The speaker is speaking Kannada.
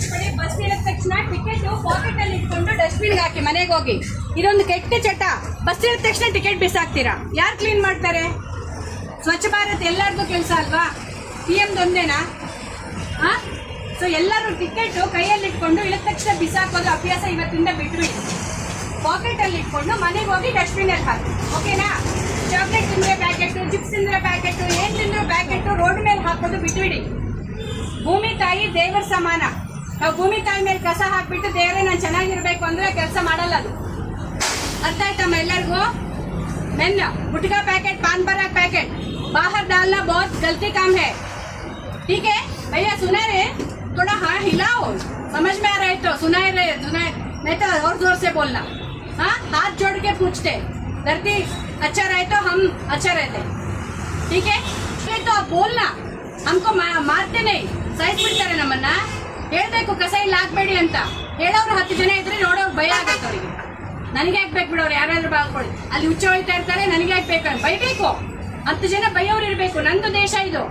ನೆನ್ಪಿಟ್ಕೊಳ್ಳಿ, ಬಸ್ ಇಳಿದ ತಕ್ಷಣ ಟಿಕೆಟ್ ಪಾಕೆಟ್ ಅಲ್ಲಿ ಇಟ್ಕೊಂಡು ಡಸ್ಟ್ಬಿನ್ ಹಾಕಿ ಮನೆಗೆ ಹೋಗಿ. ಇದೊಂದು ಕೆಟ್ಟ ಚಟ. ಬಸ್ ಇಳಿದ ತಕ್ಷಣ ಟಿಕೆಟ್ ಬಿಸಾಕ್ತೀರಾ, ಯಾರು ಕ್ಲೀನ್ ಮಾಡ್ತಾರೆ? ಸ್ವಚ್ಛ ಭಾರತ್ ಎಲ್ಲರಿಗೂ ಕೆಲಸ ಅಲ್ವಾ? PM ಒಂದೇನಾ? ಸೊ ಎಲ್ಲರೂ ಟಿಕೆಟ್ ಕೈಯಲ್ಲಿ ಇಟ್ಕೊಂಡು ಇಳಿದ ತಕ್ಷಣ ಬಿಸಾಕೋದು ಅಭ್ಯಾಸ ಇವತ್ತಿಂದ ಬಿಟ್ಬಿಡಿ. ಪಾಕೆಟ್ ಅಲ್ಲಿ ಇಟ್ಕೊಂಡು ಮನೆಗೆ ಹೋಗಿ ಡಸ್ಟ್ಬಿನ್ ಅಲ್ಲಿ ಹಾಕಿ, ಓಕೆನಾ? ಚಾಕ್ಲೇಟ್ ತಿಂದ್ರೆ ಪ್ಯಾಕೆಟ್, ಚಿಪ್ಸ್ ತಿಂದ್ರೆ ಪ್ಯಾಕೆಟ್, ಏನ್ ತಿಂದ್ರು ಪ್ಯಾಕೆಟ್ ರೋಡ್ ಮೇಲೆ ಹಾಕೋದು ಬಿಟ್ಬಿಡಿ. ಭೂಮಿ ತಾಯಿ ದೇವರ ಸಮಾನ. ನಾವು ಭೂಮಿ ತಾಯಿ ಮೇಲೆ ಕಸ ಹಾಕ್ಬಿಟ್ಟು ದೇವರೇ ನಾನು ಚೆನ್ನಾಗಿರ್ಬೇಕು ಅಂದ್ರೆ ಕೆಲಸ ಮಾಡಲ್ಲ ಅದು. ಅರ್ಥ ಆಯ್ತಮ್ಮ ಎಲ್ಲರಿಗೂ? मेन गुटखा पैकेट, पान पराग पैकेट बाहर डालना बहुत गलती काम है, ठीक है भैया? सुना रहे? थोड़ा हाँ हिलाओ, समझ में आ रहा है तो सुनाए रहे, सुनाए नहीं तो और जोर से बोलना. हाँ, हाथ जोड़ के पूछते, धरती अच्छा रहे तो हम अच्छा रहते, ठीक है? तो बोलना, हमको मारते नहीं, ಸೈಜ್ ಬಿಡ್ತಾರೆ ನಮ್ಮನ್ನ. ಹೇಳ್ಬೇಕು ಕಸ ಇಲ್ಲಿ ಹಾಕ್ಬೇಡಿ ಅಂತ. ಹೇಳೋರು 10 ಜನ ಇದ್ರೆ ನೋಡೋರು ಭಯ ಆಗತ್ತೆ ಅವರಿಗೆ. ನನಗೆ ಹಾಕ್ಬೇಕು ಬಿಡೋರು, ಯಾರಾದ್ರೂ ಬಾಳ್ಕೊಳ್ಳಿ, ಅಲ್ಲಿ ಹುಚ್ಚ ಹೋಯ್ತಾ ಇರ್ತಾರೆ, ನನಗೆ ಹಾಕ್ಬೇಕು ಬೈಬೇಕು. 10 ಜನ ಬೈಯೋರು ಇರ್ಬೇಕು. ನಂದು ದೇಶ ಇದು.